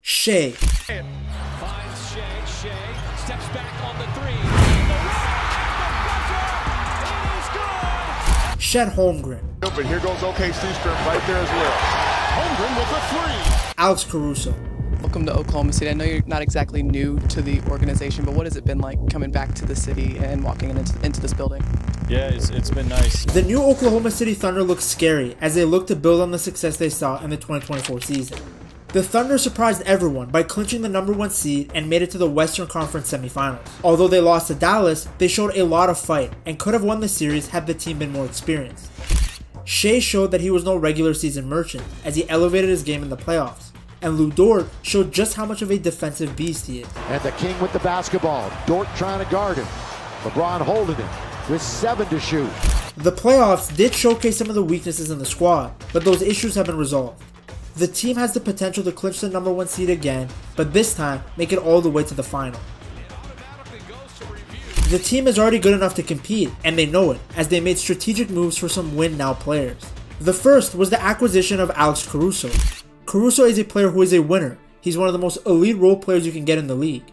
Shai. Finds Shai, steps back on the three. The Chet Holmgren. But here goes OKC strength right there as well. Holmgren with a three. Alex Caruso. Welcome to Oklahoma City. I know you're not exactly new to the organization, but what has it been like coming back to the city and walking into this building? Yeah, it's been nice. The new Oklahoma City Thunder look scary as they look to build on the success they saw in the 2024 season. The Thunder surprised everyone by clinching the #1 seed and made it to the Western Conference semifinals. Although they lost to Dallas, they showed a lot of fight and could have won the series had the team been more experienced. Shai showed that he was no regular season merchant as he elevated his game in the playoffs, and Lu Dort showed just how much of a defensive beast he is. And the King with the basketball. Dort trying to guard him. LeBron holding him with 7 to shoot. The playoffs did showcase some of the weaknesses in the squad, but those issues have been resolved. The team has the potential to clinch the #1 seed again, but this time make it all the way to the final. The team is already good enough to compete, and they know it, as they made strategic moves for some win-now players. The first was the acquisition of Alex Caruso. Caruso is a player who is a winner. He's one of the most elite role players you can get in the league.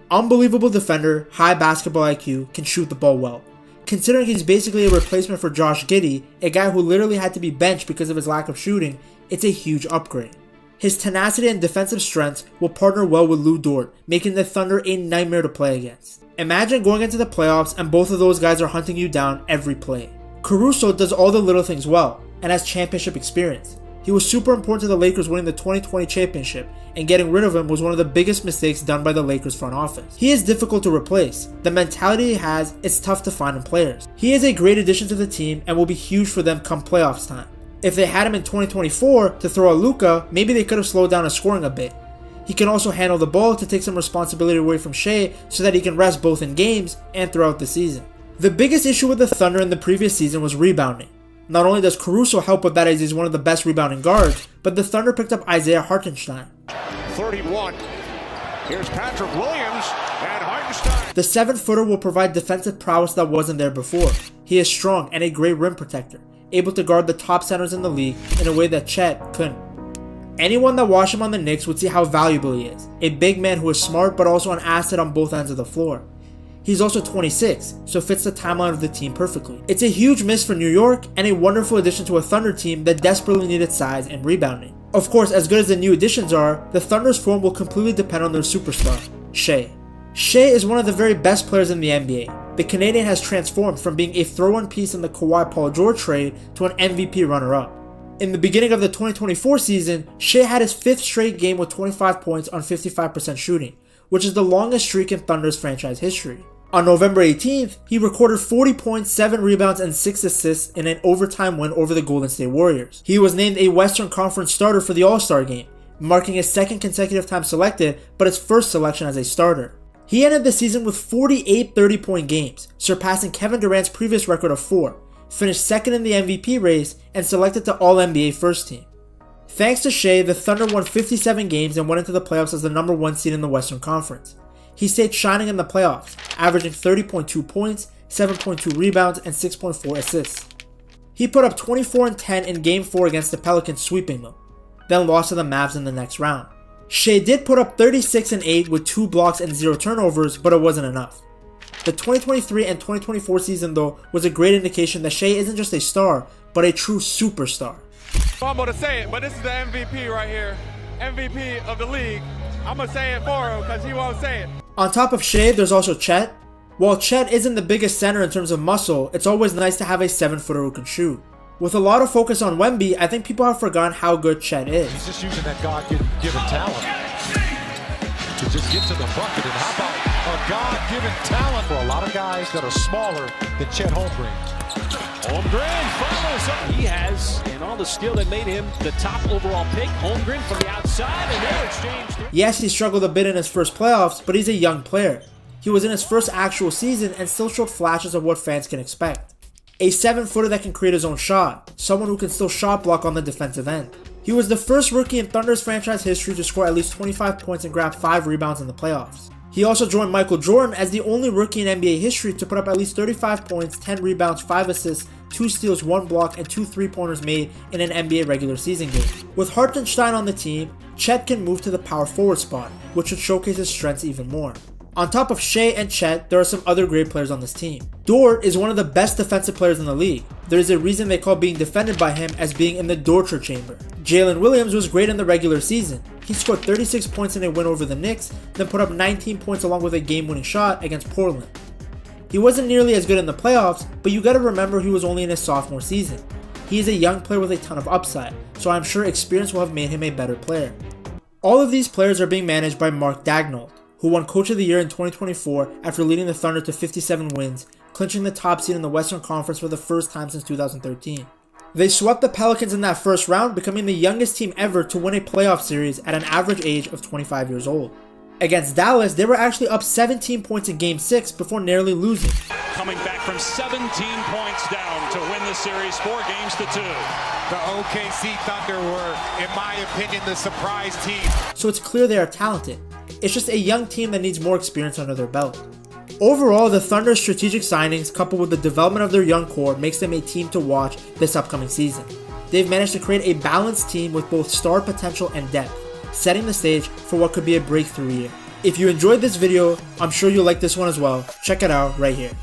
Unbelievable defender, high basketball IQ, can shoot the ball well. Considering he's basically a replacement for Josh Giddey, a guy who literally had to be benched because of his lack of shooting, it's a huge upgrade. His tenacity and defensive strength will partner well with Lu Dort, making the Thunder a nightmare to play against. Imagine going into the playoffs and both of those guys are hunting you down every play. Caruso does all the little things well, and has championship experience. He was super important to the Lakers winning the 2020 championship, and getting rid of him was one of the biggest mistakes done by the Lakers front office. He is difficult to replace. The mentality he has is tough to find in players. He is a great addition to the team and will be huge for them come playoffs time. If they had him in 2024 to throw at Luka, maybe they could have slowed down his scoring a bit. He can also handle the ball to take some responsibility away from Shai so that he can rest both in games and throughout the season. The biggest issue with the Thunder in the previous season was rebounding. Not only does Caruso help with that as he's one of the best rebounding guards, but the Thunder picked up Isaiah Hartenstein. 31. Here's Patrick Williams and Hartenstein. The 7-footer will provide defensive prowess that wasn't there before. He is strong and a great rim protector, able to guard the top centers in the league in a way that Chet couldn't. Anyone that watched him on the Knicks would see how valuable he is, a big man who is smart but also an asset on both ends of the floor. He's also 26, so fits the timeline of the team perfectly. It's a huge miss for New York and a wonderful addition to a Thunder team that desperately needed size and rebounding. Of course, as good as the new additions are, the Thunder's form will completely depend on their superstar, Shai. Shai is one of the very best players in the NBA. The Canadian has transformed from being a throw-in piece in the Kawhi Paul George trade to an MVP runner-up. In the beginning of the 2024 season, Shai had his 5th straight game with 25 points on 55% shooting, which is the longest streak in Thunder's franchise history. On November 18th, he recorded 40 points, 7 rebounds, and 6 assists in an overtime win over the Golden State Warriors. He was named a Western Conference starter for the All-Star game, marking his 2nd consecutive time selected, but his 1st selection as a starter. He ended the season with 48 30-point games, surpassing Kevin Durant's previous record of 4, finished 2nd in the MVP race, and selected to All-NBA First Team. Thanks to Shai, the Thunder won 57 games and went into the playoffs as the #1 seed in the Western Conference. He stayed shining in the playoffs, averaging 30.2 points, 7.2 rebounds, and 6.4 assists. He put up 24 and 10 in Game 4 against the Pelicans, sweeping them, then lost to the Mavs in the next round. Shai did put up 36 and 8 with 2 blocks and 0 turnovers, but it wasn't enough. The 2023 and 2024 season, though, was a great indication that Shai isn't just a star, but a true superstar. I'm going to say it, but this is the MVP right here. MVP of the league. I'm going to say it for him because he won't say it. On top of Shai, there's also Chet. While Chet isn't the biggest center in terms of muscle, it's always nice to have a 7-footer who can shoot. With a lot of focus on Wemby, I think people have forgotten how good Chet is. He's just using that God-given talent to just get to the bucket. And how about a God-given talent for a lot of guys that are smaller than Chet Holmgren? Holmgren follows up. He has, and all the skill that made him the top overall pick. Holmgren from the outside, and they'll exchange. Yes, he struggled a bit in his first playoffs, but he's a young player. He was in his first actual season and still showed flashes of what fans can expect. A 7-footer that can create his own shot, someone who can still shot block on the defensive end. He was the first rookie in Thunder's franchise history to score at least 25 points and grab 5 rebounds in the playoffs. He also joined Michael Jordan as the only rookie in NBA history to put up at least 35 points, 10 rebounds, 5 assists, 2 steals, 1 block, and 2 3-pointers made in an NBA regular season game. With Hartenstein on the team, Chet can move to the power forward spot, which should showcase his strengths even more. On top of Shai and Chet, there are some other great players on this team. Dort is one of the best defensive players in the league. There is a reason they call being defended by him as being in the torture chamber. Jalen Williams was great in the regular season. He scored 36 points in a win over the Knicks, then put up 19 points along with a game-winning shot against Portland. He wasn't nearly as good in the playoffs, but you gotta remember he was only in his sophomore season. He is a young player with a ton of upside, so I'm sure experience will have made him a better player. All of these players are being managed by Mark Daigneault, who won Coach of the Year in 2024 after leading the Thunder to 57 wins, clinching the top seed in the Western Conference for the first time since 2013. They swept the Pelicans in that first round, becoming the youngest team ever to win a playoff series at an average age of 25 years old. Against Dallas, they were actually up 17 points in Game 6 before narrowly losing. Coming back from 17 points down to win the series 4 games to 2. The OKC Thunder were, in my opinion, the surprise team. So it's clear they are talented. It's just a young team that needs more experience under their belt. Overall, the Thunder's strategic signings coupled with the development of their young core makes them a team to watch this upcoming season. They've managed to create a balanced team with both star potential and depth, setting the stage for what could be a breakthrough year. If you enjoyed this video, I'm sure you'll like this one as well. Check it out right here.